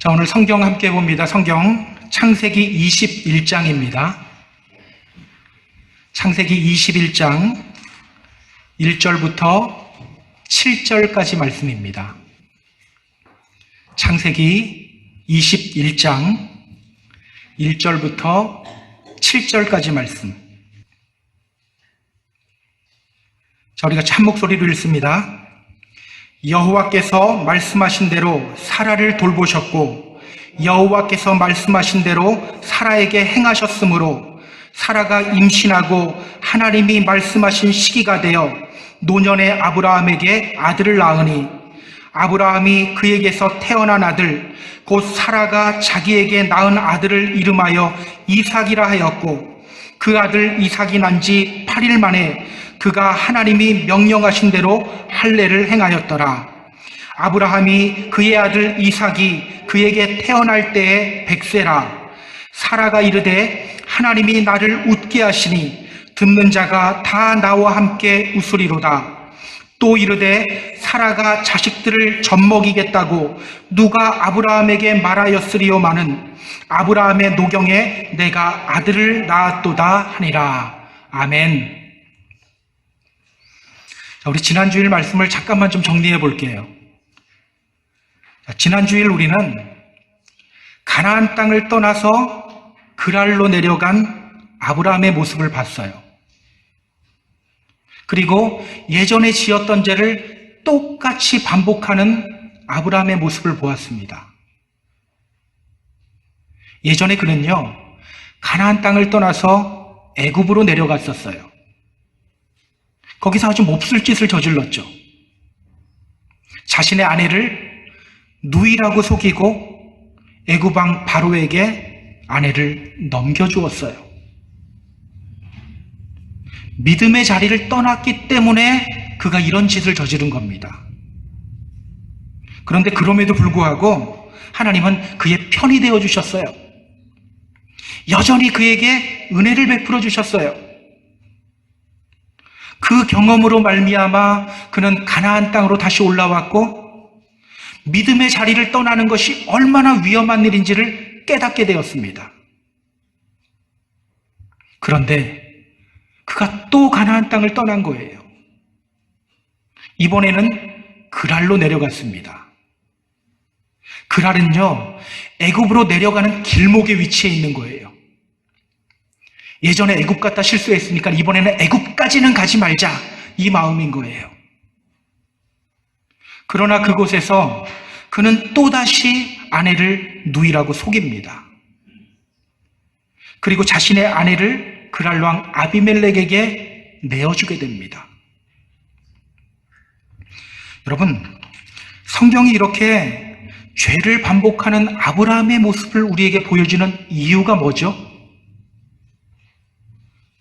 자, 오늘 성경 함께 봅니다. 성경 창세기 21장입니다. 창세기 21장 1절부터 7절까지 말씀입니다. 창세기 21장 1절부터 7절까지 말씀. 자, 우리가 한 목소리로 읽습니다. 여호와께서 말씀하신 대로 사라를 돌보셨고 여호와께서 말씀하신 대로 사라에게 행하셨으므로 사라가 임신하고 하나님이 말씀하신 시기가 되어 노년의 아브라함에게 아들을 낳으니 아브라함이 그에게서 태어난 아들 곧 사라가 자기에게 낳은 아들을 이름하여 이삭이라 하였고 그 아들 이삭이 난 지 8일 만에 그가 하나님이 명령하신 대로 할례를 행하였더라. 아브라함이 그의 아들 이삭이 그에게 태어날 때에 100세라. 사라가 이르되 하나님이 나를 웃게 하시니 듣는 자가 다 나와 함께 웃으리로다. 또 이르되 사라가 자식들을 젖먹이겠다고 누가 아브라함에게 말하였으리요마는 아브라함의 노경에 내가 아들을 낳았도다 하니라. 아멘. 자, 우리 지난주일 말씀을 잠깐만 좀 정리해 볼게요. 자, 지난주일 우리는 가나안 땅을 떠나서 그랄로 내려간 아브라함의 모습을 봤어요. 그리고 예전에 지었던 죄를 똑같이 반복하는 아브라함의 모습을 보았습니다. 예전에 그는요, 가나안 땅을 떠나서 애굽으로 내려갔었어요. 거기서 아주 몹쓸 짓을 저질렀죠. 자신의 아내를 누이라고 속이고 애굽 왕 바로에게 아내를 넘겨주었어요. 믿음의 자리를 떠났기 때문에 그가 이런 짓을 저지른 겁니다. 그런데 그럼에도 불구하고 하나님은 그의 편이 되어 주셨어요. 여전히 그에게 은혜를 베풀어 주셨어요. 그 경험으로 말미암아 그는 가나안 땅으로 다시 올라왔고 믿음의 자리를 떠나는 것이 얼마나 위험한 일인지를 깨닫게 되었습니다. 그런데 그가 또 가나안 땅을 떠난 거예요. 이번에는 그랄로 내려갔습니다. 그랄은요, 애굽으로 내려가는 길목에 위치해 있는 거예요. 예전에 애굽 갔다 실수했으니까 이번에는 애굽까지는 가지 말자, 이 마음인 거예요. 그러나 그곳에서 그는 또다시 아내를 누이라고 속입니다. 그리고 자신의 아내를 그랄 왕 아비멜렉에게 내어주게 됩니다. 여러분, 성경이 이렇게 죄를 반복하는 아브라함의 모습을 우리에게 보여주는 이유가 뭐죠?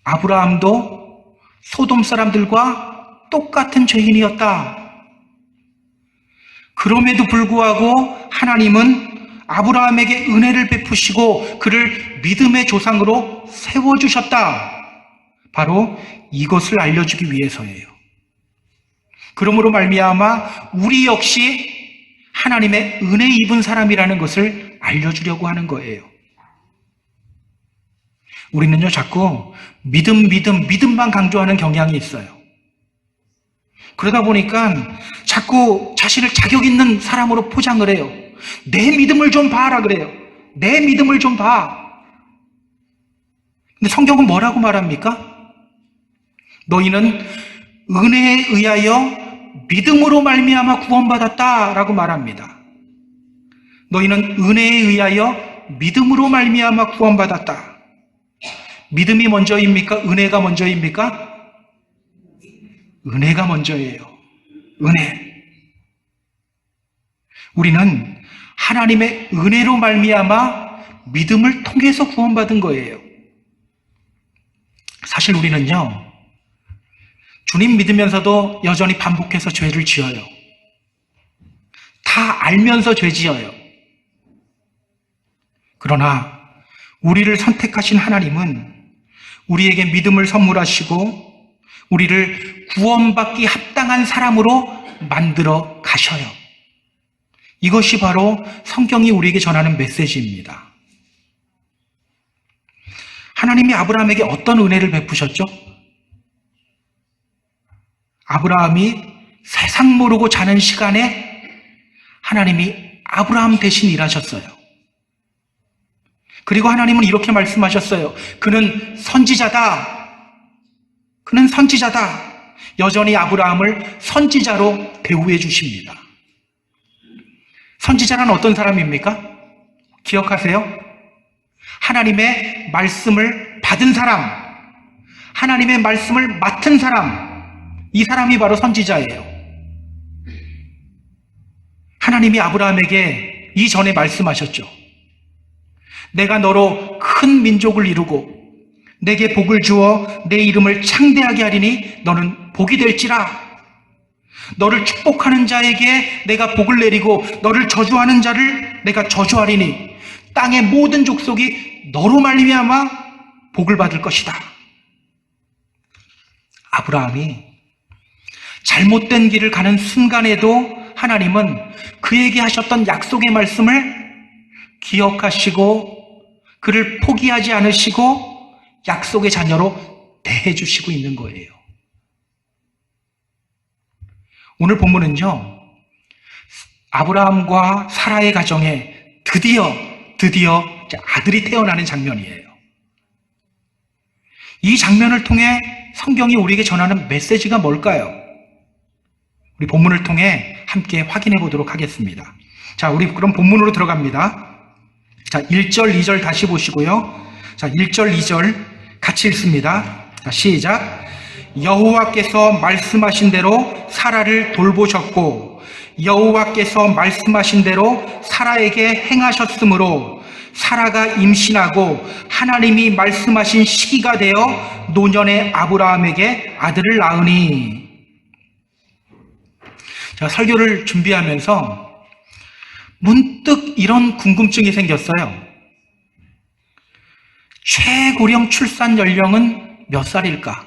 아브라함도 소돔 사람들과 똑같은 죄인이었다. 그럼에도 불구하고 하나님은 아브라함에게 은혜를 베푸시고 그를 믿음의 조상으로 세워주셨다. 바로 이것을 알려주기 위해서예요. 그러므로 말미암아 우리 역시 하나님의 은혜 입은 사람이라는 것을 알려주려고 하는 거예요. 우리는요, 자꾸 믿음만 강조하는 경향이 있어요. 그러다 보니까 자꾸 자신을 자격 있는 사람으로 포장을 해요. 내 믿음을 좀 봐라 그래요. 내 믿음을 좀 봐. 근데 성경은 뭐라고 말합니까? 너희는 은혜에 의하여 믿음으로 말미암아 구원받았다라고 말합니다. 너희는 은혜에 의하여 믿음으로 말미암아 구원받았다. 믿음이 먼저입니까? 은혜가 먼저입니까? 은혜가 먼저예요. 은혜. 우리는 하나님의 은혜로 말미암아 믿음을 통해서 구원받은 거예요. 사실 우리는요, 주님 믿으면서도 여전히 반복해서 죄를 지어요. 다 알면서 죄 지어요. 그러나 우리를 선택하신 하나님은 우리에게 믿음을 선물하시고 우리를 구원받기 합당한 사람으로 만들어 가셔요. 이것이 바로 성경이 우리에게 전하는 메시지입니다. 하나님이 아브라함에게 어떤 은혜를 베푸셨죠? 아브라함이 세상 모르고 자는 시간에 하나님이 아브라함 대신 일하셨어요. 그리고 하나님은 이렇게 말씀하셨어요. 그는 선지자다. 그는 선지자다. 여전히 아브라함을 선지자로 대우해 주십니다. 선지자란 어떤 사람입니까? 기억하세요? 하나님의 말씀을 받은 사람, 하나님의 말씀을 맡은 사람, 이 사람이 바로 선지자예요. 하나님이 아브라함에게 이전에 말씀하셨죠. 내가 너로 큰 민족을 이루고 내게 복을 주어 내 이름을 창대하게 하리니 너는 복이 될지라. 너를 축복하는 자에게 내가 복을 내리고 너를 저주하는 자를 내가 저주하리니 땅의 모든 족속이 너로 말미암아 복을 받을 것이다. 아브라함이 잘못된 길을 가는 순간에도 하나님은 그에게 하셨던 약속의 말씀을 기억하시고 그를 포기하지 않으시고 약속의 자녀로 대해 주시고 있는 거예요. 오늘 본문은요, 아브라함과 사라의 가정에 드디어 아들이 태어나는 장면이에요. 이 장면을 통해 성경이 우리에게 전하는 메시지가 뭘까요? 우리 본문을 통해 함께 확인해 보도록 하겠습니다. 자, 우리 그럼 본문으로 들어갑니다. 자, 1절, 2절 다시 보시고요. 자, 1절, 2절 같이 읽습니다. 자, 시작. 여호와께서 말씀하신 대로 사라를 돌보셨고 여호와께서 말씀하신 대로 사라에게 행하셨으므로 사라가 임신하고 하나님이 말씀하신 시기가 되어 노년의 아브라함에게 아들을 낳으니. 제가 설교를 준비하면서 문득 이런 궁금증이 생겼어요. 최고령 출산 연령은 몇 살일까?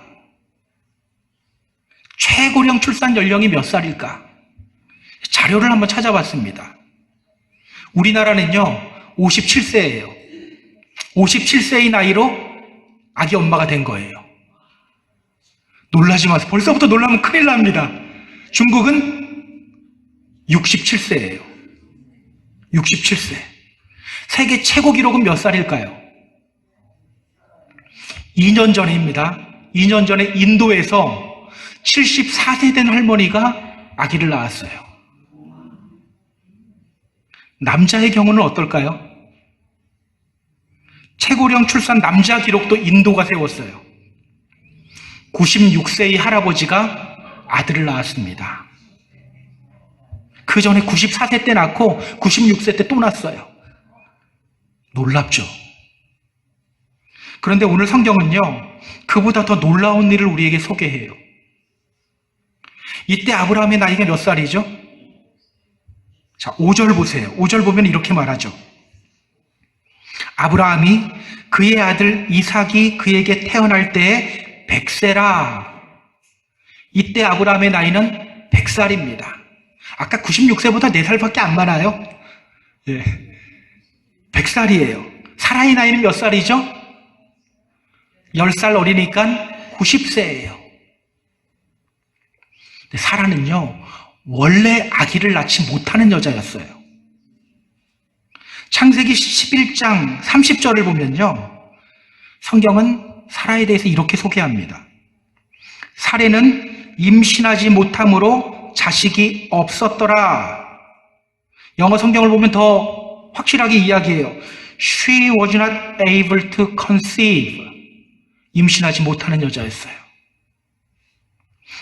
최고령 출산 연령이 몇 살일까? 자료를 한번 찾아봤습니다. 우리나라는요, 57세예요. 57세의 나이로 아기 엄마가 된 거예요. 놀라지 마세요. 벌써부터 놀라면 큰일 납니다. 중국은 67세예요. 67세. 세계 최고 기록은 몇 살일까요? 2년 전입니다. 2년 전에 인도에서 74세 된 할머니가 아기를 낳았어요. 남자의 경우는 어떨까요? 최고령 출산 남자 기록도 인도가 세웠어요. 96세의 할아버지가 아들을 낳았습니다. 그 전에 94세 때 낳고 96세 때 또 낳았어요. 놀랍죠? 그런데 오늘 성경은요, 그보다 더 놀라운 일을 우리에게 소개해요. 이때 아브라함의 나이가 몇 살이죠? 자, 5절 보세요. 5절 보면 이렇게 말하죠. 아브라함이 그의 아들 이삭이 그에게 태어날 때에 100세라. 이때 아브라함의 나이는 100살입니다. 아까 96세보다 4살밖에 안 많아요. 예. 100살이에요. 사라의 나이는 몇 살이죠? 10살 어리니까 90세예요. 사라는요, 원래 아기를 낳지 못하는 여자였어요. 창세기 11장 30절을 보면요, 성경은 사라에 대해서 이렇게 소개합니다. 사례는 임신하지 못함으로 자식이 없었더라. 영어 성경을 보면 더 확실하게 이야기해요. She was not able to conceive. 임신하지 못하는 여자였어요.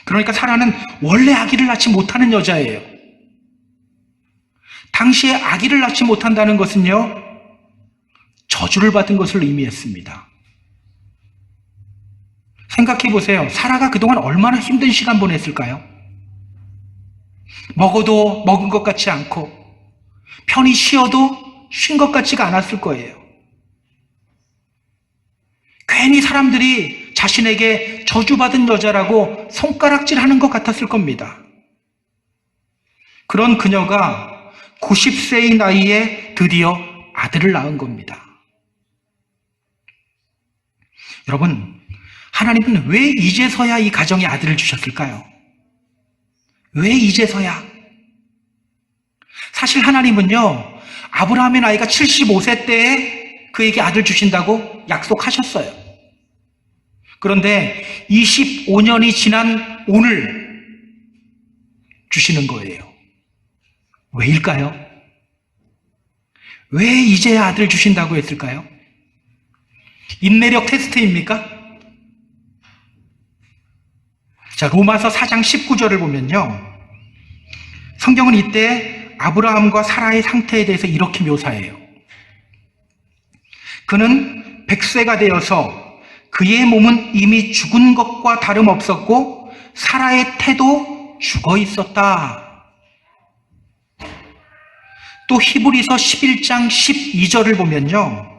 그러니까 사라는 원래 아기를 낳지 못하는 여자예요. 당시에 아기를 낳지 못한다는 것은요, 저주를 받은 것을 의미했습니다. 생각해 보세요. 사라가 그동안 얼마나 힘든 시간 보냈을까요? 먹어도 먹은 것 같지 않고 편히 쉬어도 쉰 것 같지가 않았을 거예요. 괜히 사람들이 자신에게 저주받은 여자라고 손가락질하는 것 같았을 겁니다. 그런 그녀가 90세의 나이에 드디어 아들을 낳은 겁니다. 여러분, 하나님은 왜 이제서야 이 가정에 아들을 주셨을까요? 왜 이제서야? 사실 하나님은요, 아브라함의 나이가 75세 때에 그에게 아들 주신다고 약속하셨어요. 그런데 25년이 지난 오늘 주시는 거예요. 왜일까요? 왜 이제야 아들 주신다고 했을까요? 인내력 테스트입니까? 자, 로마서 4장 19절을 보면요, 성경은 이때 아브라함과 사라의 상태에 대해서 이렇게 묘사해요. 그는 100세가 되어서 그의 몸은 이미 죽은 것과 다름없었고 사라의 태도 죽어 있었다. 또 히브리서 11장 12절을 보면요,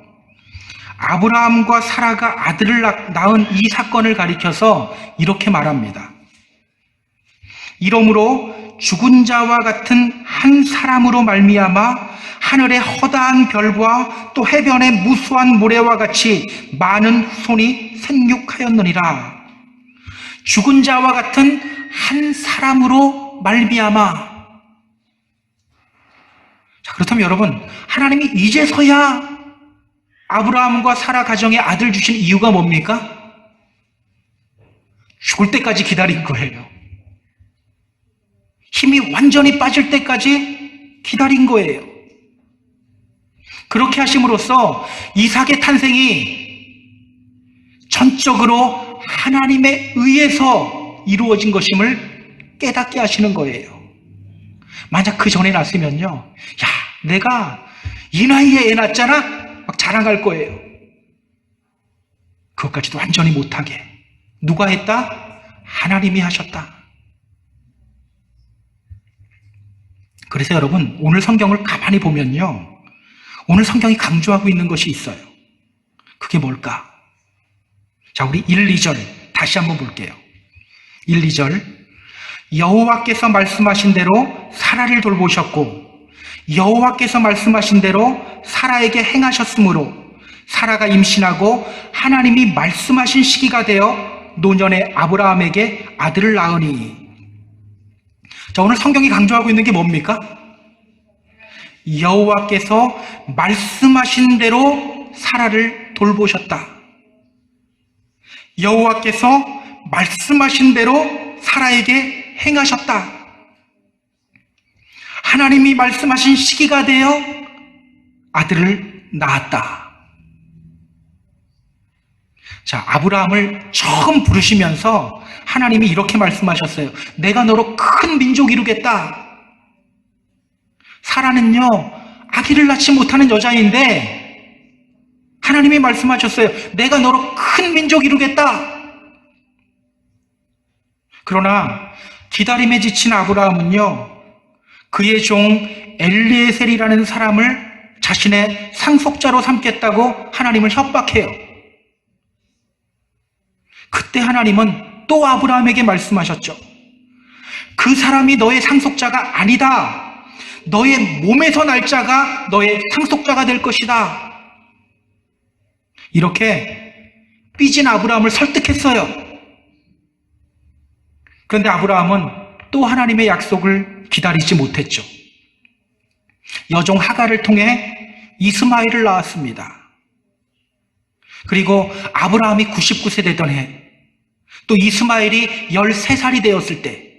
아브라함과 사라가 아들을 낳은 이 사건을 가리켜서 이렇게 말합니다. 이러므로 죽은 자와 같은 한 사람으로 말미암아 하늘의 허다한 별과 또 해변의 무수한 모래와 같이 많은 후손이 생육하였느니라. 죽은 자와 같은 한 사람으로 말미암아. 자, 그렇다면 여러분, 하나님이 이제서야 아브라함과 사라 가정에 아들 주신 이유가 뭡니까? 죽을 때까지 기다린 거예요. 힘이 완전히 빠질 때까지 기다린 거예요. 그렇게 하심으로써 이삭의 탄생이 전적으로 하나님에 의해서 이루어진 것임을 깨닫게 하시는 거예요. 만약 그 전에 났으면요, 야, 내가 이 나이에 애 낳았잖아? 막 자랑할 거예요. 그것까지도 완전히 못하게. 누가 했다? 하나님이 하셨다. 그래서 여러분, 오늘 성경을 가만히 보면요, 오늘 성경이 강조하고 있는 것이 있어요. 그게 뭘까? 자, 우리 1, 2절 다시 한번 볼게요. 1, 2절. 여호와께서 말씀하신 대로 사라를 돌보셨고 여호와께서 말씀하신 대로 사라에게 행하셨으므로 사라가 임신하고 하나님이 말씀하신 시기가 되어 노년의 아브라함에게 아들을 낳으니. 자, 오늘 성경이 강조하고 있는 게 뭡니까? 여호와께서 말씀하신 대로 사라를 돌보셨다. 여호와께서 말씀하신 대로 사라에게 행하셨다. 하나님이 말씀하신 시기가 되어 아들을 낳았다. 자, 아브라함을 처음 부르시면서 하나님이 이렇게 말씀하셨어요. 내가 너로 큰 민족 이루겠다. 사라는요, 아기를 낳지 못하는 여자인데 하나님이 말씀하셨어요. 내가 너로 큰 민족 이루겠다. 그러나 기다림에 지친 아브라함은요, 그의 종 엘리에셀이라는 사람을 자신의 상속자로 삼겠다고 하나님을 협박해요. 그때 하나님은 또 아브라함에게 말씀하셨죠. 그 사람이 너의 상속자가 아니다. 너의 몸에서 날 자가 너의 상속자가 될 것이다. 이렇게 삐진 아브라함을 설득했어요. 그런데 아브라함은 또 하나님의 약속을 기다리지 못했죠. 여종 하갈을 통해 이스마엘을 낳았습니다. 그리고 아브라함이 99세 되던 해, 또 이스마엘이 13살이 되었을 때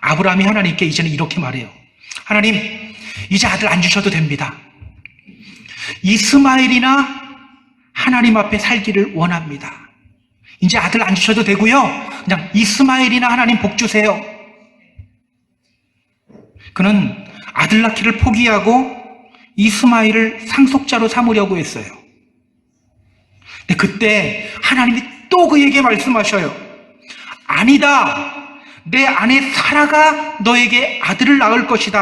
아브라함이 하나님께 이제는 이렇게 말해요. 하나님, 이제 아들 안 주셔도 됩니다. 이스마엘이나 하나님 앞에 살기를 원합니다. 이제 아들 안 주셔도 되고요, 그냥 이스마엘이나 하나님 복 주세요. 그는 아들 낳기를 포기하고 이스마엘을 상속자로 삼으려고 했어요. 근데 그때 하나님이 또 그에게 말씀하셔요. 아니다. 내 아내 사라가 너에게 아들을 낳을 것이다.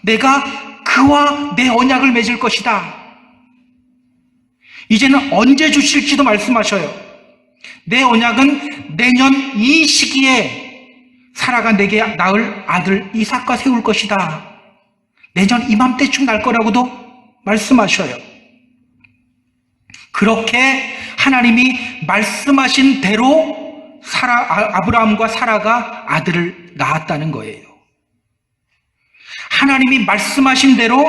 내가 그와 내 언약을 맺을 것이다. 이제는 언제 주실지도 말씀하셔요. 내 언약은 내년 이 시기에 사라가 내게 낳을 아들 이삭과 세울 것이다. 내년 이맘때쯤 날 거라고도 말씀하셔요. 그렇게 하나님이 말씀하신 대로 아브라함과 사라가 아들을 낳았다는 거예요. 하나님이 말씀하신 대로,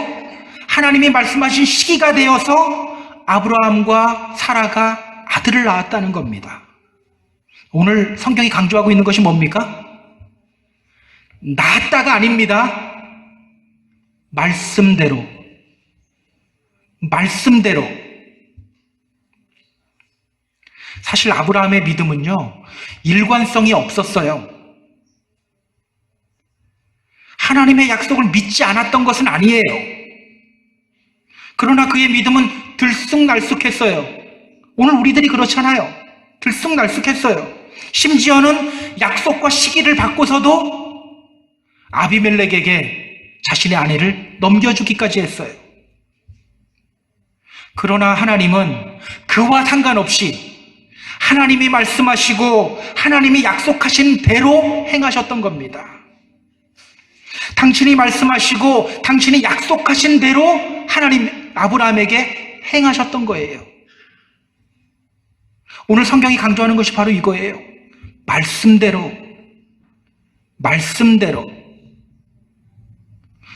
하나님이 말씀하신 시기가 되어서 아브라함과 사라가 아들을 낳았다는 겁니다. 오늘 성경이 강조하고 있는 것이 뭡니까? 낳았다가 아닙니다. 말씀대로. 사실 아브라함의 믿음은요, 일관성이 없었어요. 하나님의 약속을 믿지 않았던 것은 아니에요. 그러나 그의 믿음은 들쑥날쑥했어요. 오늘 우리들이 그렇잖아요. 들쑥날쑥했어요. 심지어는 약속과 시기를 바꿔서도 아비멜렉에게 자신의 아내를 넘겨주기까지 했어요. 그러나 하나님은 그와 상관없이 하나님이 말씀하시고 하나님이 약속하신 대로 행하셨던 겁니다. 당신이 말씀하시고 당신이 약속하신 대로 하나님 아브라함에게 행하셨던 거예요. 오늘 성경이 강조하는 것이 바로 이거예요. 말씀대로.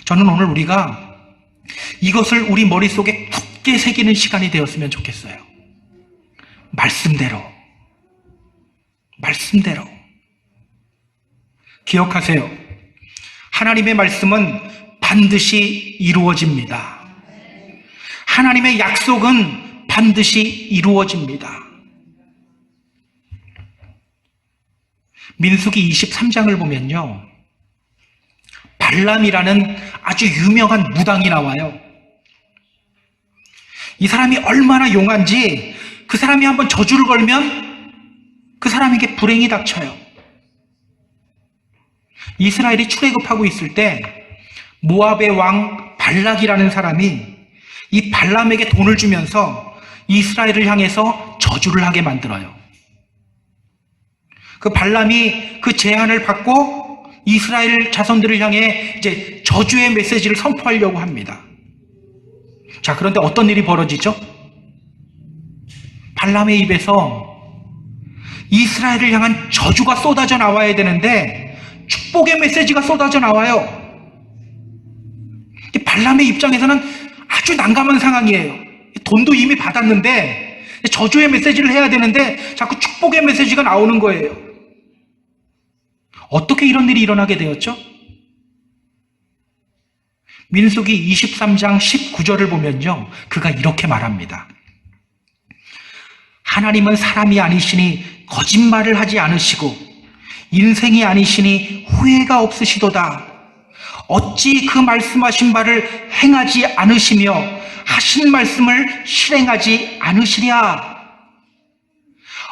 저는 오늘 우리가 이것을 우리 머릿속에 굳게 새기는 시간이 되었으면 좋겠어요. 말씀대로. 기억하세요. 하나님의 말씀은 반드시 이루어집니다. 하나님의 약속은 반드시 이루어집니다. 민수기 23장을 보면요, 발람이라는 아주 유명한 무당이 나와요. 이 사람이 얼마나 용한지 그 사람이 한번 저주를 걸면 그 사람에게 불행이 닥쳐요. 이스라엘이 출애굽하고 있을 때 모압의 왕 발락이라는 사람이 이 발람에게 돈을 주면서 이스라엘을 향해서 저주를 하게 만들어요. 그 발람이 그 제안을 받고 이스라엘 자손들을 향해 이제 저주의 메시지를 선포하려고 합니다. 자, 그런데 어떤 일이 벌어지죠? 발람의 입에서 이스라엘을 향한 저주가 쏟아져 나와야 되는데 축복의 메시지가 쏟아져 나와요. 발람의 입장에서는 아주 난감한 상황이에요. 돈도 이미 받았는데 저주의 메시지를 해야 되는데 자꾸 축복의 메시지가 나오는 거예요. 어떻게 이런 일이 일어나게 되었죠? 민수기 23장 19절을 보면요, 그가 이렇게 말합니다. 하나님은 사람이 아니시니 거짓말을 하지 않으시고 인생이 아니시니 후회가 없으시도다. 어찌 그 말씀하신 바를 행하지 않으시며 하신 말씀을 실행하지 않으시랴.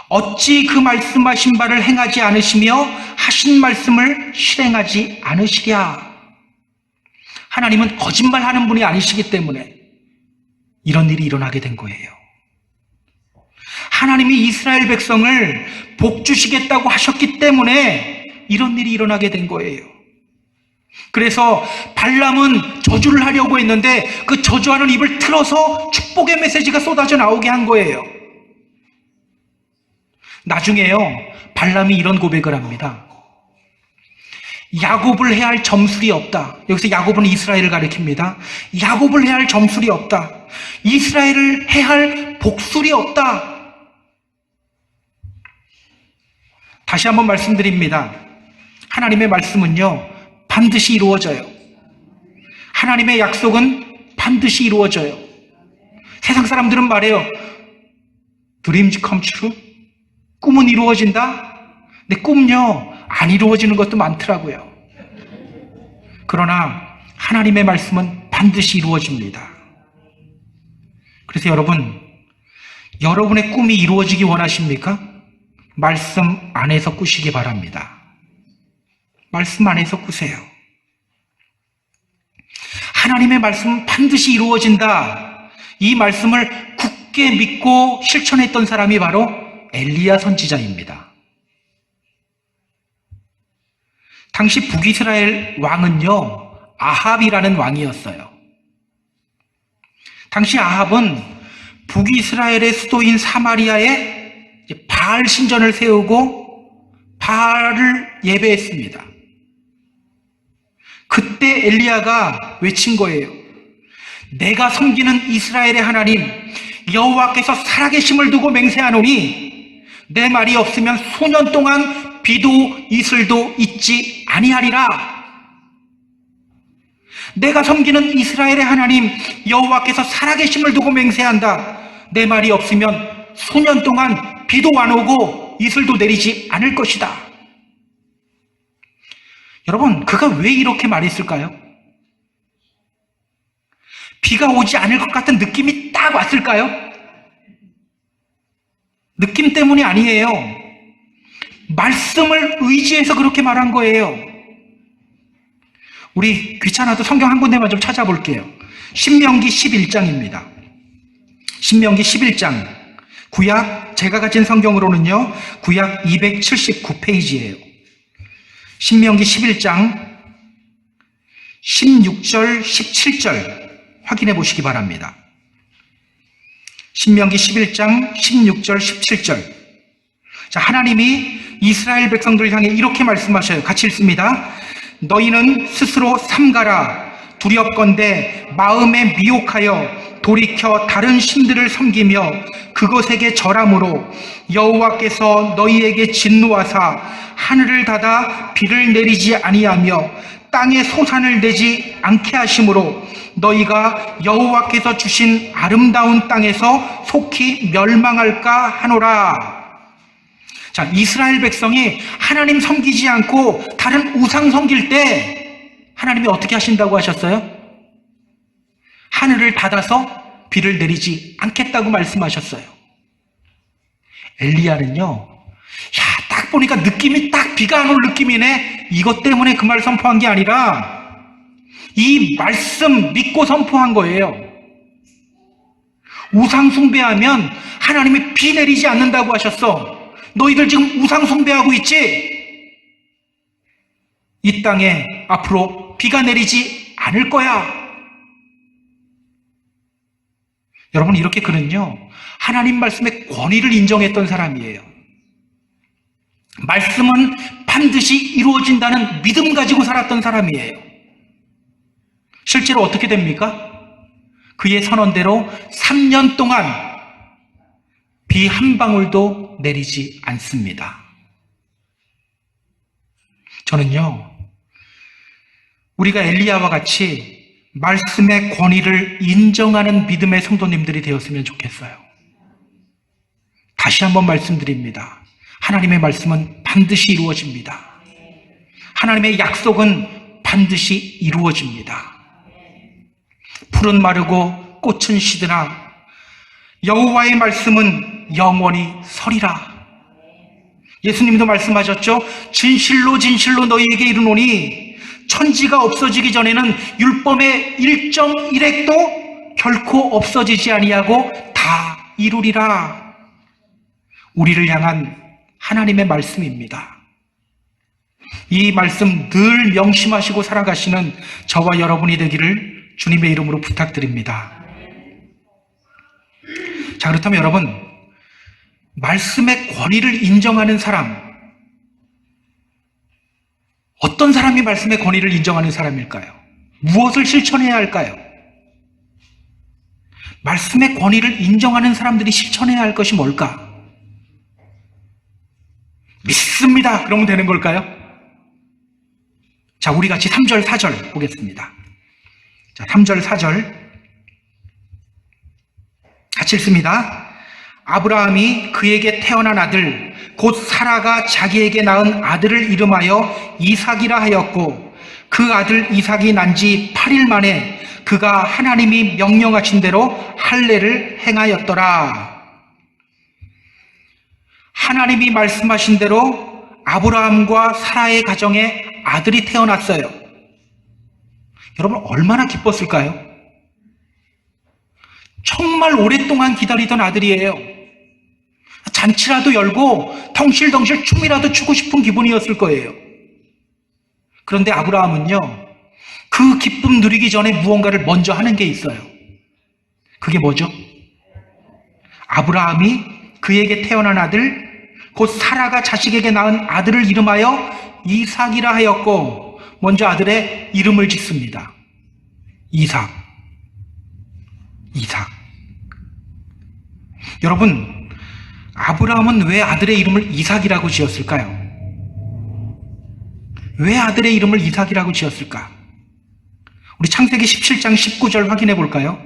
어찌 그 말씀하신 바를 행하지 않으시며 하신 말씀을 실행하지 않으시랴. 하나님은 거짓말하는 분이 아니시기 때문에 이런 일이 일어나게 된 거예요. 하나님이 이스라엘 백성을 복 주시겠다고 하셨기 때문에 이런 일이 일어나게 된 거예요. 그래서 발람은 저주를 하려고 했는데 그 저주하는 입을 틀어서 축복의 메시지가 쏟아져 나오게 한 거예요. 나중에요, 발람이 이런 고백을 합니다. 야곱을 해야 할 점술이 없다. 여기서 야곱은 이스라엘을 가리킵니다. 야곱을 해야 할 점술이 없다. 이스라엘을 해야 할 복술이 없다. 다시 한번 말씀드립니다. 하나님의 말씀은요, 반드시 이루어져요. 하나님의 약속은 반드시 이루어져요. 세상 사람들은 말해요. Dreams come true? 꿈은 이루어진다? 근데 꿈요, 안 이루어지는 것도 많더라고요. 그러나 하나님의 말씀은 반드시 이루어집니다. 그래서 여러분의 꿈이 이루어지기 원하십니까? 말씀 안에서 꾸시기 바랍니다. 말씀 안에서 꾸세요. 하나님의 말씀은 반드시 이루어진다. 이 말씀을 굳게 믿고 실천했던 사람이 바로 엘리야 선지자입니다. 당시 북이스라엘 왕은요, 아합이라는 왕이었어요. 당시 아합은 북이스라엘의 수도인 사마리아에 바알 신전을 세우고 바알을 예배했습니다. 그때 엘리야가 외친 거예요. 내가 섬기는 이스라엘의 하나님 여호와께서 살아계심을 두고 맹세하노니 내 말이 없으면 수년 동안 비도 이슬도 있지 아니하리라. 내가 섬기는 이스라엘의 하나님 여호와께서 살아계심을 두고 맹세한다. 내 말이 없으면 수년 동안 비도 안 오고 이슬도 내리지 않을 것이다. 여러분, 그가 왜 이렇게 말했을까요? 비가 오지 않을 것 같은 느낌이 딱 왔을까요? 느낌 때문이 아니에요. 말씀을 의지해서 그렇게 말한 거예요. 우리 귀찮아도 성경 한 군데만 좀 찾아볼게요. 신명기 11장입니다. 신명기 11장. 구약, 제가 가진 성경으로는요, 구약 279페이지예요. 신명기 11장 16절, 17절 확인해 보시기 바랍니다. 신명기 11장 16절, 17절. 자, 하나님이 이스라엘 백성들을 향해 이렇게 말씀하셔요. 같이 읽습니다. 너희는 스스로 삼가라. 두렵건대 마음에 미혹하여 돌이켜 다른 신들을 섬기며 그것에게 절함으로 여호와께서 너희에게 진노하사 하늘을 닫아 비를 내리지 아니하며 땅에 소산을 내지 않게 하심으로 너희가 여호와께서 주신 아름다운 땅에서 속히 멸망할까 하노라. 자, 이스라엘 백성이 하나님 섬기지 않고 다른 우상 섬길 때 하나님이 어떻게 하신다고 하셨어요? 하늘을 닫아서 비를 내리지 않겠다고 말씀하셨어요. 엘리야는요, 딱 보니까 느낌이 딱 비가 안 올 느낌이네. 이것 때문에 그 말 선포한 게 아니라 이 말씀 믿고 선포한 거예요. 우상 숭배하면 하나님이 비 내리지 않는다고 하셨어. 너희들 지금 우상 숭배하고 있지? 이 땅에 앞으로 비가 내리지 않을 거야. 여러분, 이렇게 그는요, 하나님 말씀의 권위를 인정했던 사람이에요. 말씀은 반드시 이루어진다는 믿음 가지고 살았던 사람이에요. 실제로 어떻게 됩니까? 그의 선언대로 3년 동안 비 한 방울도 내리지 않습니다. 저는요, 우리가 엘리야와 같이 말씀의 권위를 인정하는 믿음의 성도님들이 되었으면 좋겠어요. 다시 한번 말씀드립니다. 하나님의 말씀은 반드시 이루어집니다. 하나님의 약속은 반드시 이루어집니다. 풀은 마르고 꽃은 시드나 여호와의 말씀은 영원히 서리라. 예수님도 말씀하셨죠. 진실로 진실로 너희에게 이르노니 천지가 없어지기 전에는 율법의 1.1획도 결코 없어지지 아니하고 다 이루리라. 우리를 향한 하나님의 말씀입니다. 이 말씀 늘 명심하시고 살아가시는 저와 여러분이 되기를 주님의 이름으로 부탁드립니다. 자, 그렇다면 여러분, 말씀의 권위를 인정하는 사람, 어떤 사람이 말씀의 권위를 인정하는 사람일까요? 무엇을 실천해야 할까요? 말씀의 권위를 인정하는 사람들이 실천해야 할 것이 뭘까? 믿습니다. 그러면 되는 걸까요? 자, 우리 같이 3절, 4절 보겠습니다. 자, 3절, 4절 같이 읽습니다. 아브라함이 그에게 태어난 아들 곧 사라가 자기에게 낳은 아들을 이름하여 이삭이라 하였고 그 아들 이삭이 난 지 8일 만에 그가 하나님이 명령하신 대로 할례를 행하였더라. 하나님이 말씀하신 대로 아브라함과 사라의 가정에 아들이 태어났어요. 여러분, 얼마나 기뻤을까요? 정말 오랫동안 기다리던 아들이에요. 잔치라도 열고 덩실덩실 춤이라도 추고 싶은 기분이었을 거예요. 그런데 아브라함은요, 그 기쁨 누리기 전에 무언가를 먼저 하는 게 있어요. 그게 뭐죠? 아브라함이 그에게 태어난 아들, 곧 사라가 자식에게 낳은 아들을 이름하여 이삭이라 하였고, 먼저 아들의 이름을 짓습니다. 이삭. 여러분, 아브라함은 왜 아들의 이름을 이삭이라고 지었을까요? 왜 아들의 이름을 이삭이라고 지었을까? 우리 창세기 17장 19절 확인해 볼까요?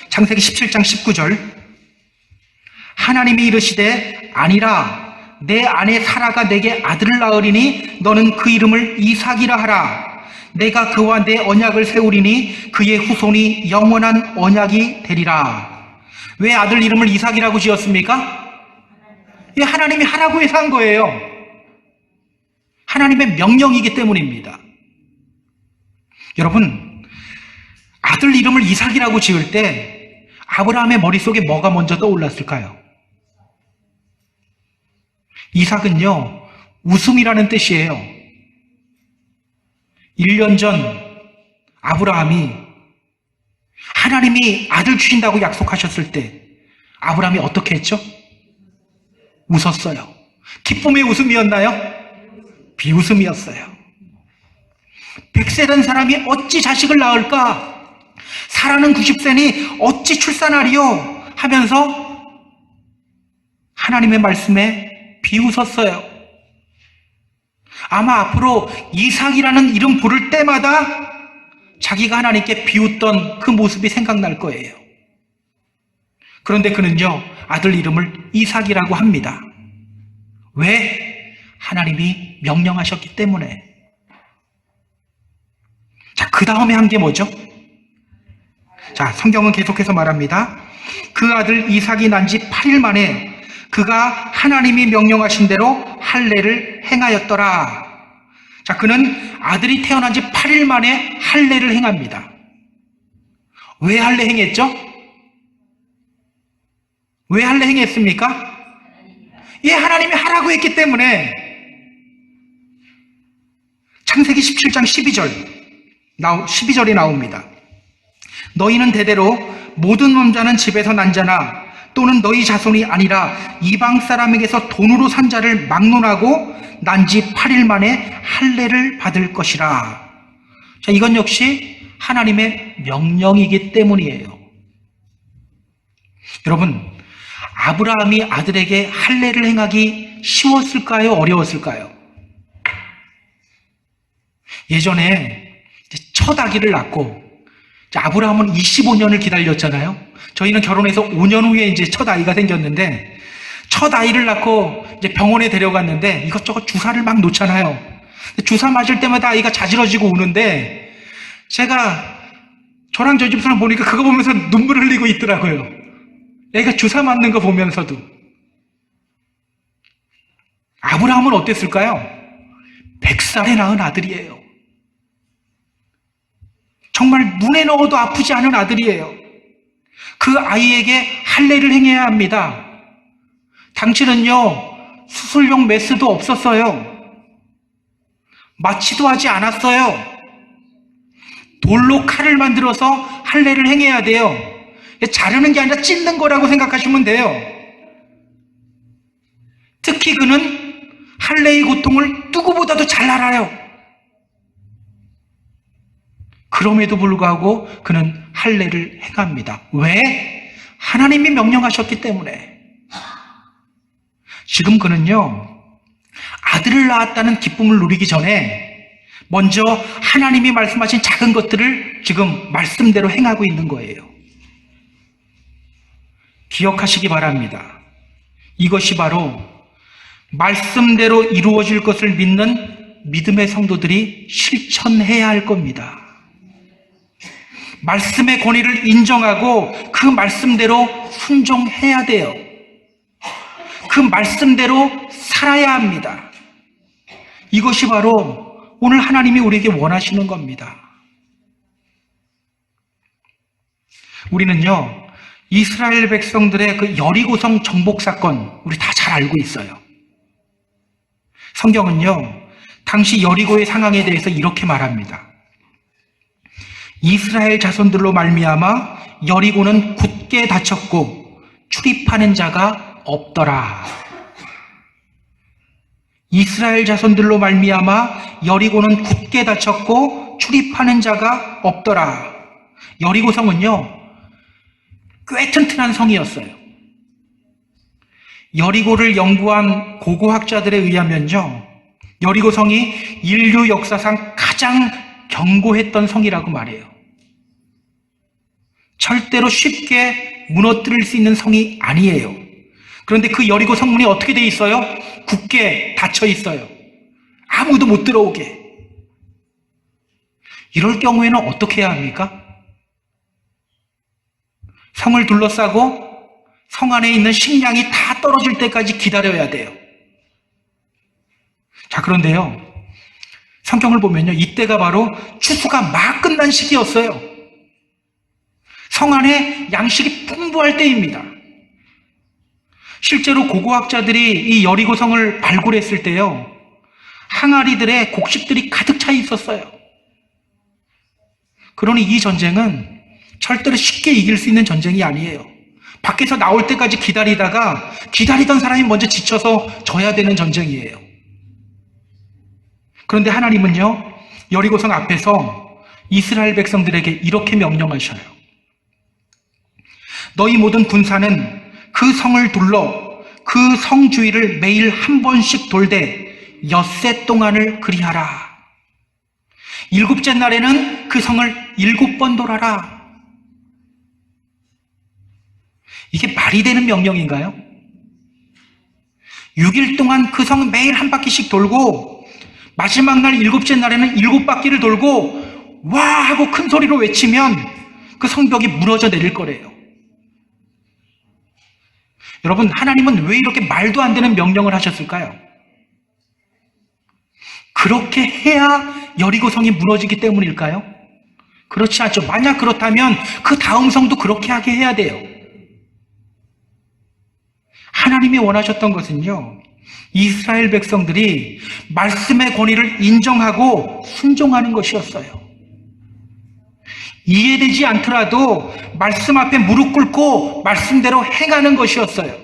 창세기 17장 19절. 하나님이 이르시되 아니라 내 아내 사라가 내게 아들을 낳으리니 너는 그 이름을 이삭이라 하라. 내가 그와 내 언약을 세우리니 그의 후손이 영원한 언약이 되리라. 왜 아들 이름을 이삭이라고 지었습니까? 하나님이 하라고 해서 한 거예요. 하나님의 명령이기 때문입니다. 여러분, 아들 이름을 이삭이라고 지을 때 아브라함의 머릿속에 뭐가 먼저 떠올랐을까요? 이삭은요, 웃음이라는 뜻이에요. 1년 전 아브라함이 하나님이 아들 주신다고 약속하셨을 때 아브라함이 어떻게 했죠? 웃었어요. 기쁨의 웃음이었나요? 비웃음이었어요. 100세 된 사람이 어찌 자식을 낳을까? 사라는 90세니 어찌 출산하리요? 하면서 하나님의 말씀에 비웃었어요. 아마 앞으로 이삭이라는 이름 부를 때마다 자기가 하나님께 비웃던 그 모습이 생각날 거예요. 그런데 그는요, 아들 이름을 이삭이라고 합니다. 왜? 하나님이 명령하셨기 때문에. 자, 그 다음에 한 게 뭐죠? 자, 성경은 계속해서 말합니다. 그 아들 이삭이 난 지 8일 만에 그가 하나님이 명령하신 대로 할례를 행하였더라. 자, 그는 아들이 태어난 지 8일 만에 할례를 행합니다. 왜 할례 행했죠? 왜 할례 행했습니까? 하나님이 하라고 했기 때문에. 창세기 17장 12절이 나옵니다. 너희는 대대로 모든 남자는 집에서 난 자나 또는 너희 자손이 아니라 이방 사람에게서 돈으로 산 자를 막론하고 난 지 8일 만에 할례를 받을 것이라. 자, 이건 역시 하나님의 명령이기 때문이에요. 여러분, 아브라함이 아들에게 할례를 행하기 쉬웠을까요? 어려웠을까요? 예전에 첫 아기를 낳고 아브라함은 25년을 기다렸잖아요. 저희는 결혼해서 5년 후에 이제 첫 아이가 생겼는데, 첫 아이를 낳고 이제 병원에 데려갔는데 이것저것 주사를 막 놓잖아요. 주사 맞을 때마다 아이가 자지러지고 우는데, 저랑 저 집사람 보니까 그거 보면서 눈물 흘리고 있더라고요. 애가 주사 맞는 거 보면서도. 아브라함은 어땠을까요? 100살에 낳은 아들이에요. 정말 눈에 넣어도 아프지 않은 아들이에요. 그 아이에게 할례를 행해야 합니다. 당신은요, 수술용 메스도 없었어요. 마취도 하지 않았어요. 돌로 칼을 만들어서 할례를 행해야 돼요. 자르는 게 아니라 찢는 거라고 생각하시면 돼요. 특히 그는 할례의 고통을 누구보다도 잘 알아요. 그럼에도 불구하고 그는 할례를 행합니다. 왜? 하나님이 명령하셨기 때문에. 지금 그는요, 아들을 낳았다는 기쁨을 누리기 전에 먼저 하나님이 말씀하신 작은 것들을 지금 말씀대로 행하고 있는 거예요. 기억하시기 바랍니다. 이것이 바로 말씀대로 이루어질 것을 믿는 믿음의 성도들이 실천해야 할 겁니다. 말씀의 권위를 인정하고 그 말씀대로 순종해야 돼요. 그 말씀대로 살아야 합니다. 이것이 바로 오늘 하나님이 우리에게 원하시는 겁니다. 우리는요, 이스라엘 백성들의 그 여리고성 정복 사건 우리 다 잘 알고 있어요. 성경은요, 당시 여리고의 상황에 대해서 이렇게 말합니다. 이스라엘 자손들로 말미암아 여리고는 굳게 닫혔고 출입하는 자가 없더라. 이스라엘 자손들로 말미암아 여리고는 굳게 닫혔고 출입하는 자가 없더라. 여리고 성은요, 꽤 튼튼한 성이었어요. 여리고를 연구한 고고학자들에 의하면요, 여리고 성이 인류 역사상 가장 견고했던 성이라고 말해요. 절대로 쉽게 무너뜨릴 수 있는 성이 아니에요. 그런데 그 여리고 성문이 어떻게 돼 있어요? 굳게 닫혀 있어요. 아무도 못 들어오게. 이럴 경우에는 어떻게 해야 합니까? 성을 둘러싸고 성 안에 있는 식량이 다 떨어질 때까지 기다려야 돼요. 자, 그런데요, 성경을 보면요, 이때가 바로 추수가 막 끝난 시기였어요. 성 안에 양식이 풍부할 때입니다. 실제로 고고학자들이 이 여리고 성을 발굴했을 때요, 항아리들의 곡식들이 가득 차 있었어요. 그러니 이 전쟁은 절대로 쉽게 이길 수 있는 전쟁이 아니에요. 밖에서 나올 때까지 기다리던 사람이 먼저 지쳐서 져야 되는 전쟁이에요. 그런데 하나님은요, 여리고성 앞에서 이스라엘 백성들에게 이렇게 명령하셔요. 너희 모든 군사는 그 성을 둘러 그 성 주위를 매일 한 번씩 돌되 엿새 동안을 그리하라. 7째 날에는 그 성을 7번 돌아라. 이게 말이 되는 명령인가요? 6일 동안 그 성을 매일 한 바퀴씩 돌고 마지막 날 7째 날에는 7바퀴를 돌고 와 하고 큰 소리로 외치면 그 성벽이 무너져 내릴 거래요. 여러분, 하나님은 왜 이렇게 말도 안 되는 명령을 하셨을까요? 그렇게 해야 여리고성이 무너지기 때문일까요? 그렇지 않죠. 만약 그렇다면 그 다음 성도 그렇게 하게 해야 돼요. 하나님이 원하셨던 것은요, 이스라엘 백성들이 말씀의 권위를 인정하고 순종하는 것이었어요. 이해되지 않더라도 말씀 앞에 무릎 꿇고 말씀대로 행하는 것이었어요.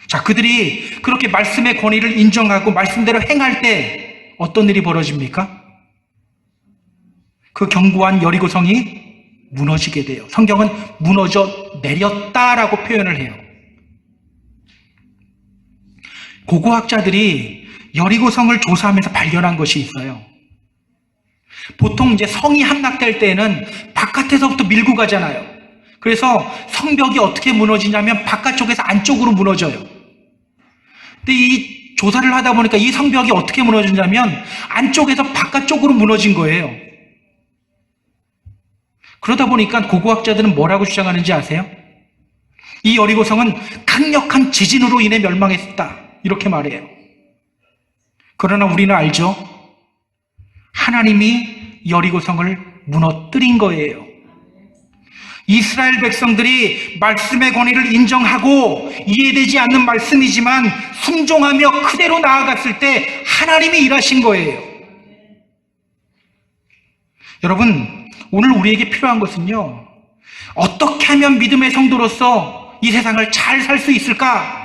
자, 그들이 그렇게 말씀의 권위를 인정하고 말씀대로 행할 때 어떤 일이 벌어집니까? 그 견고한 여리고성이 무너지게 돼요. 성경은 무너져 내렸다라고 표현을 해요. 고고학자들이 여리고성을 조사하면서 발견한 것이 있어요. 보통 이제 성이 함락될 때에는 바깥에서부터 밀고 가잖아요. 그래서 성벽이 어떻게 무너지냐면 바깥쪽에서 안쪽으로 무너져요. 근데 이 조사를 하다 보니까 이 성벽이 어떻게 무너지냐면 안쪽에서 바깥쪽으로 무너진 거예요. 그러다 보니까 고고학자들은 뭐라고 주장하는지 아세요? 이 여리고성은 강력한 지진으로 인해 멸망했다, 이렇게 말해요. 그러나 우리는 알죠? 하나님이 여리고성을 무너뜨린 거예요. 이스라엘 백성들이 말씀의 권위를 인정하고 이해되지 않는 말씀이지만 순종하며 그대로 나아갔을 때 하나님이 일하신 거예요. 여러분, 오늘 우리에게 필요한 것은요, 어떻게 하면 믿음의 성도로서 이 세상을 잘 살 수 있을까?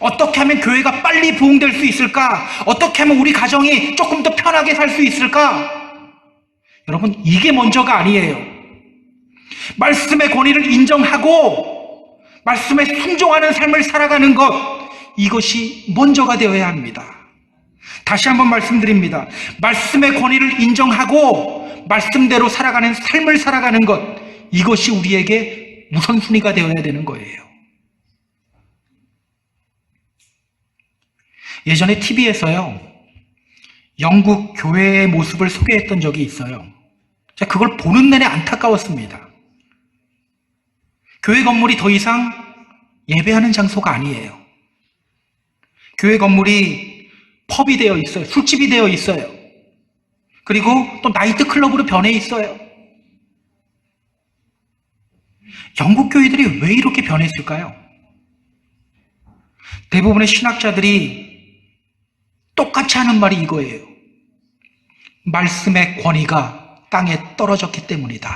어떻게 하면 교회가 빨리 부흥될 수 있을까? 어떻게 하면 우리 가정이 조금 더 편하게 살 수 있을까? 여러분, 이게 먼저가 아니에요. 말씀의 권위를 인정하고 말씀에 순종하는 삶을 살아가는 것, 이것이 먼저가 되어야 합니다. 다시 한번 말씀드립니다. 말씀의 권위를 인정하고 말씀대로 살아가는 삶을 살아가는 것, 이것이 우리에게 우선순위가 되어야 되는 거예요. 예전에 TV에서요, 영국 교회의 모습을 소개했던 적이 있어요. 그걸 보는 내내 안타까웠습니다. 교회 건물이 더 이상 예배하는 장소가 아니에요. 교회 건물이 펍이 되어 있어요. 술집이 되어 있어요. 그리고 또 나이트클럽으로 변해 있어요. 영국 교회들이 왜 이렇게 변했을까요? 대부분의 신학자들이 똑같이 하는 말이 이거예요. 말씀의 권위가 땅에 떨어졌기 때문이다.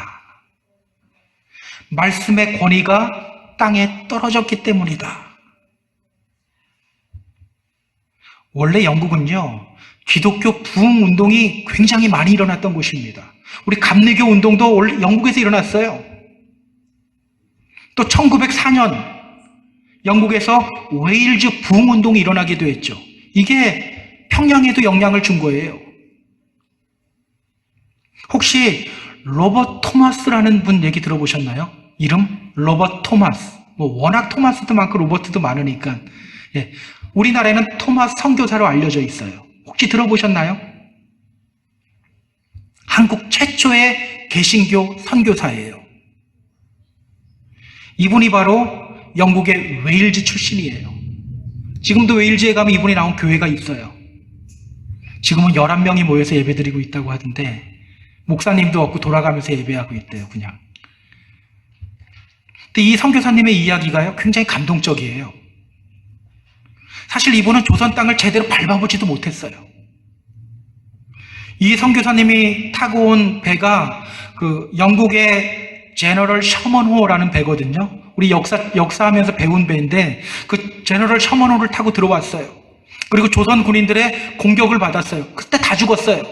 말씀의 권위가 땅에 떨어졌기 때문이다. 원래 영국은요, 기독교 부흥 운동이 굉장히 많이 일어났던 곳입니다. 우리 감리교 운동도 원래 영국에서 일어났어요. 또 1904년 영국에서 웨일즈 부흥 운동이 일어나기도 했죠. 이게 평양에도 영향을 준 거예요. 혹시 로버트 토마스라는 분 얘기 들어보셨나요? 이름? 로버트 토마스. 워낙 토마스도 많고 로버트도 많으니까. 예. 우리나라에는 토마스 선교사로 알려져 있어요. 혹시 들어보셨나요? 한국 최초의 개신교 선교사예요. 이분이 바로 영국의 웨일즈 출신이에요. 지금도 웨일즈에 가면 이분이 나온 교회가 있어요. 지금은 11명이 모여서 예배드리고 있다고 하던데 목사님도 없고 돌아가면서 예배하고 있대요, 그냥. 근데 이 선교사님의 이야기가요, 굉장히 감동적이에요. 사실 이분은 조선 땅을 제대로 밟아보지도 못했어요. 이 선교사님이 타고 온 배가 영국의 제너럴 셔먼호라는 배거든요. 우리 역사하면서 배운 배인데 그 제너럴 셔먼호를 타고 들어왔어요. 그리고 조선 군인들의 공격을 받았어요. 그때 다 죽었어요.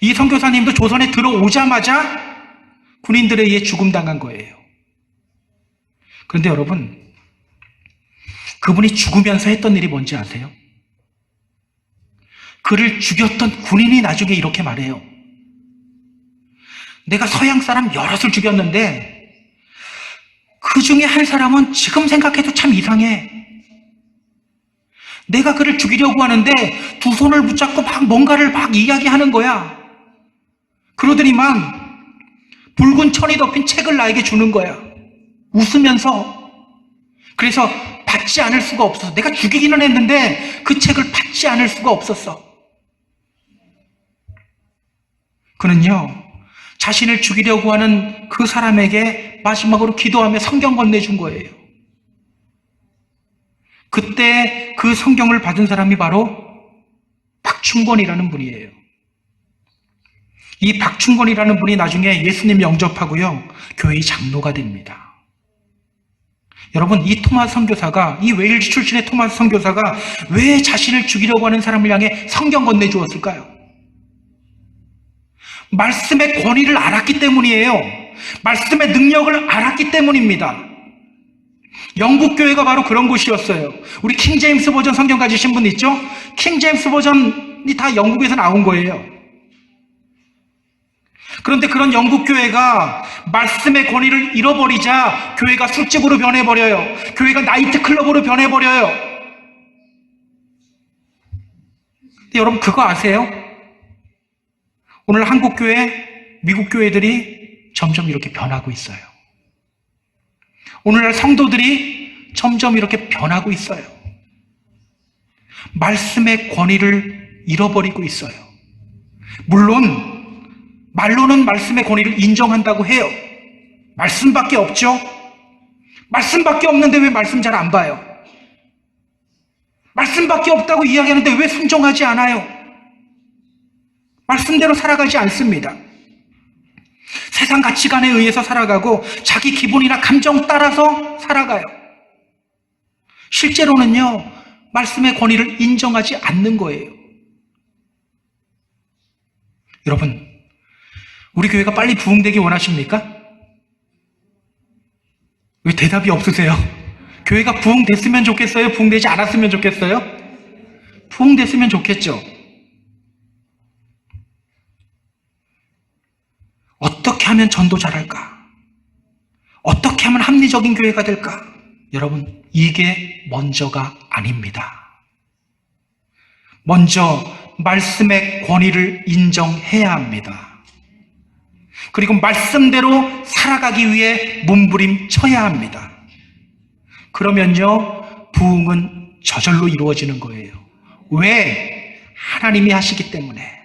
이 선교사님도 조선에 들어오자마자 군인들에 의해 죽음당한 거예요. 그런데 여러분, 그분이 죽으면서 했던 일이 뭔지 아세요? 그를 죽였던 군인이 나중에 이렇게 말해요. 내가 서양 사람 여럿을 죽였는데 그 중에 한 사람은 지금 생각해도 참 이상해. 내가 그를 죽이려고 하는데 두 손을 붙잡고 뭔가를 이야기하는 거야. 그러더니만 붉은 천이 덮인 책을 나에게 주는 거야. 웃으면서. 그래서 받지 않을 수가 없었어. 내가 죽이기는 했는데 그 책을 받지 않을 수가 없었어. 그는요, 자신을 죽이려고 하는 그 사람에게 마지막으로 기도하며 성경 건네준 거예요. 그때 그 성경을 받은 사람이 바로 박충권이라는 분이에요. 이 박충권이라는 분이 나중에 예수님 영접하고요, 교회의 장로가 됩니다. 여러분, 이 토마스 선교사가, 이 웨일즈 출신의 토마스 선교사가 왜 자신을 죽이려고 하는 사람을 향해 성경 건네주었을까요? 말씀의 권위를 알았기 때문이에요. 말씀의 능력을 알았기 때문입니다. 영국 교회가 바로 그런 곳이었어요. 우리 킹 제임스 버전 성경 가지신 분 있죠? 킹 제임스 버전이 다 영국에서 나온 거예요. 그런데 그런 영국 교회가 말씀의 권위를 잃어버리자 교회가 술집으로 변해버려요. 교회가 나이트클럽으로 변해버려요. 근데 여러분, 그거 아세요? 오늘 한국 교회, 미국 교회들이 점점 이렇게 변하고 있어요. 오늘날 성도들이 점점 이렇게 변하고 있어요. 말씀의 권위를 잃어버리고 있어요. 물론 말로는 말씀의 권위를 인정한다고 해요. 말씀밖에 없죠? 말씀밖에 없는데 왜 말씀 잘 안 봐요? 말씀밖에 없다고 이야기하는데 왜 순종하지 않아요? 말씀대로 살아가지 않습니다. 세상 가치관에 의해서 살아가고 자기 기분이나 감정 따라서 살아가요. 실제로는요, 말씀의 권위를 인정하지 않는 거예요. 여러분, 우리 교회가 빨리 부흥되기 원하십니까? 왜 대답이 없으세요? 교회가 부흥됐으면 좋겠어요? 부흥되지 않았으면 좋겠어요? 부흥됐으면 좋겠죠. 어떻게 하면 전도 잘할까? 어떻게 하면 합리적인 교회가 될까? 여러분, 이게 먼저가 아닙니다. 먼저 말씀의 권위를 인정해야 합니다. 그리고 말씀대로 살아가기 위해 몸부림쳐야 합니다. 그러면요, 부흥은 저절로 이루어지는 거예요. 왜? 하나님이 하시기 때문에.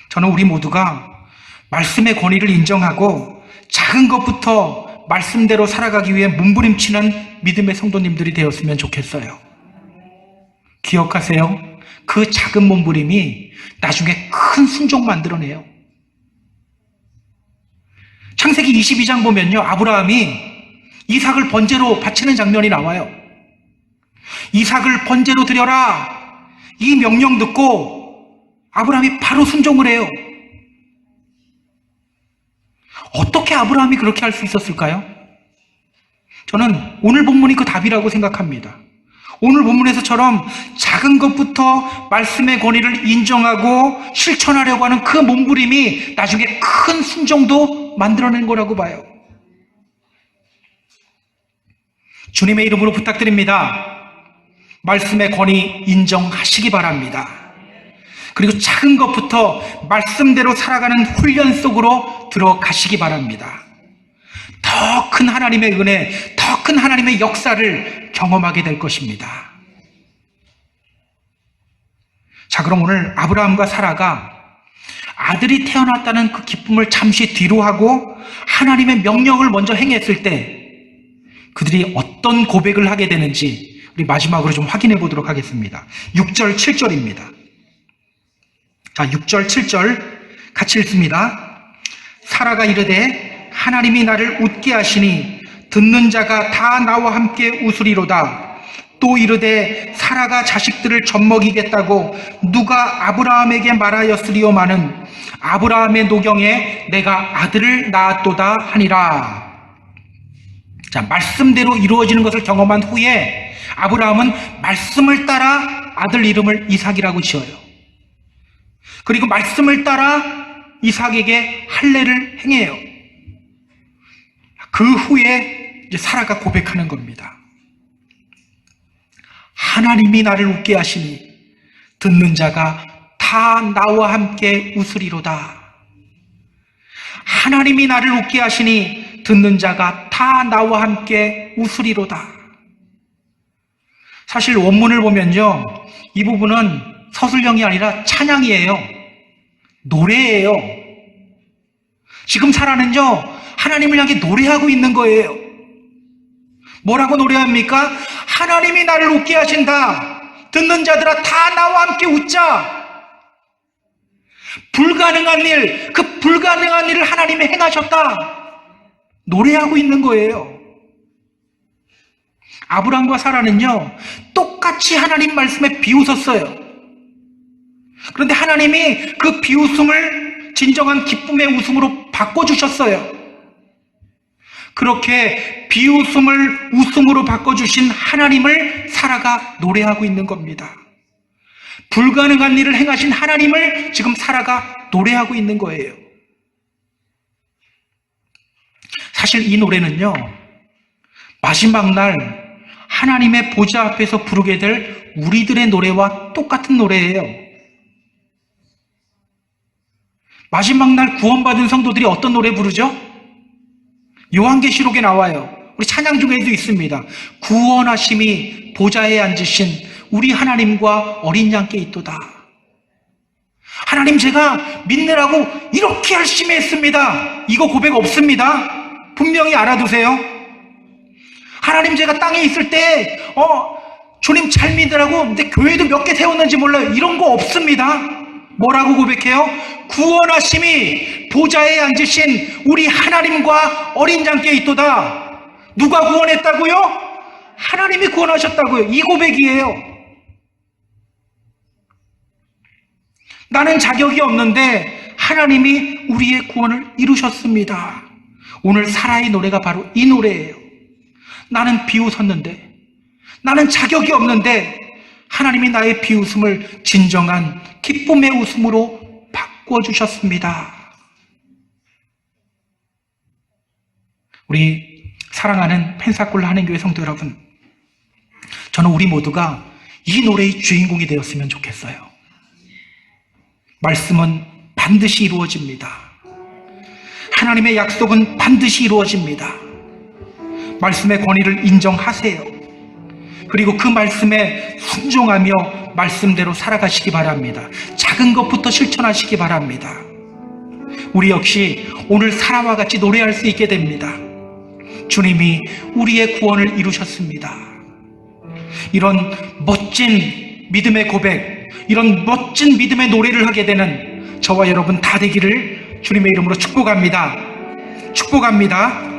저는 우리 모두가 말씀의 권위를 인정하고 작은 것부터 말씀대로 살아가기 위해 몸부림치는 믿음의 성도님들이 되었으면 좋겠어요. 기억하세요? 그 작은 몸부림이 나중에 큰 순종 만들어내요. 창세기 22장 보면요, 아브라함이 이삭을 번제로 바치는 장면이 나와요. 이삭을 번제로 드려라, 이 명령 듣고 아브라함이 바로 순종을 해요. 어떻게 아브라함이 그렇게 할 수 있었을까요? 저는 오늘 본문이 그 답이라고 생각합니다. 오늘 본문에서처럼 작은 것부터 말씀의 권위를 인정하고 실천하려고 하는 그 몸부림이 나중에 큰 순종도 만들어낸 거라고 봐요. 주님의 이름으로 부탁드립니다. 말씀의 권위 인정하시기 바랍니다. 그리고 작은 것부터 말씀대로 살아가는 훈련 속으로 들어가시기 바랍니다. 더 큰 하나님의 은혜, 더 큰 하나님의 역사를 경험하게 될 것입니다. 자, 그럼 오늘 아브라함과 사라가 아들이 태어났다는 그 기쁨을 잠시 뒤로 하고 하나님의 명령을 먼저 행했을 때 그들이 어떤 고백을 하게 되는지 우리 마지막으로 좀 확인해 보도록 하겠습니다. 6절, 7절입니다. 자, 6절, 7절 같이 읽습니다. 사라가 이르되 하나님이 나를 웃게 하시니 듣는 자가 다 나와 함께 웃으리로다. 또 이르되 사라가 자식들을 젖먹이겠다고 누가 아브라함에게 말하였으리오마는 아브라함의 노경에 내가 아들을 낳았도다 하니라. 자, 말씀대로 이루어지는 것을 경험한 후에 아브라함은 말씀을 따라 아들 이름을 이삭이라고 지어요. 그리고 말씀을 따라 이삭에게 할례를 행해요. 그 후에 이제 사라가 고백하는 겁니다. 하나님이 나를 웃게 하시니 듣는 자가 다 나와 함께 웃으리로다. 하나님이 나를 웃게 하시니 듣는 자가 다 나와 함께 웃으리로다. 사실 원문을 보면요, 이 부분은 서술형이 아니라 찬양이에요. 노래예요. 지금 사라는요, 하나님을 향해 노래하고 있는 거예요. 뭐라고 노래합니까? 하나님이 나를 웃게 하신다. 듣는 자들아 다 나와 함께 웃자. 불가능한 일, 그 불가능한 일을 하나님이 행하셨다. 노래하고 있는 거예요. 아브라함과 사라는요, 똑같이 하나님 말씀에 비웃었어요. 그런데 하나님이 그 비웃음을 진정한 기쁨의 웃음으로 바꿔주셨어요. 그렇게 비웃음을 웃음으로 바꿔주신 하나님을 사라가 노래하고 있는 겁니다. 불가능한 일을 행하신 하나님을 지금 사라가 노래하고 있는 거예요. 사실 이 노래는요, 마지막 날 하나님의 보좌 앞에서 부르게 될 우리들의 노래와 똑같은 노래예요. 마지막 날 구원받은 성도들이 어떤 노래 부르죠? 요한계시록에 나와요. 우리 찬양 중에도 있습니다. 구원하심이 보좌에 앉으신 우리 하나님과 어린 양께 있도다. 하나님, 제가 믿느라고 이렇게 열심히 했습니다. 이거 고백 없습니다. 분명히 알아두세요. 하나님, 제가 땅에 있을 때 주님 잘 믿으라고 근데 교회도 몇 개 세웠는지 몰라요. 이런 거 없습니다. 뭐라고 고백해요? 구원하심이 보좌에 앉으신 우리 하나님과 어린 양께 있도다. 누가 구원했다고요? 하나님이 구원하셨다고요. 이 고백이에요. 나는 자격이 없는데 하나님이 우리의 구원을 이루셨습니다. 오늘 사라의 노래가 바로 이 노래예요. 나는 비웃었는데, 나는 자격이 없는데 하나님이 나의 비웃음을 진정한 기쁨의 웃음으로 바꿔주셨습니다. 우리 사랑하는 펜사골 한인교회 성도 여러분, 저는 우리 모두가 이 노래의 주인공이 되었으면 좋겠어요. 말씀은 반드시 이루어집니다. 하나님의 약속은 반드시 이루어집니다. 말씀의 권위를 인정하세요. 그리고 그 말씀에 순종하며 말씀대로 살아가시기 바랍니다. 작은 것부터 실천하시기 바랍니다. 우리 역시 오늘 사라와 같이 노래할 수 있게 됩니다. 주님이 우리의 구원을 이루셨습니다. 이런 멋진 믿음의 고백, 이런 멋진 믿음의 노래를 하게 되는 저와 여러분 다 되기를 주님의 이름으로 축복합니다. 축복합니다.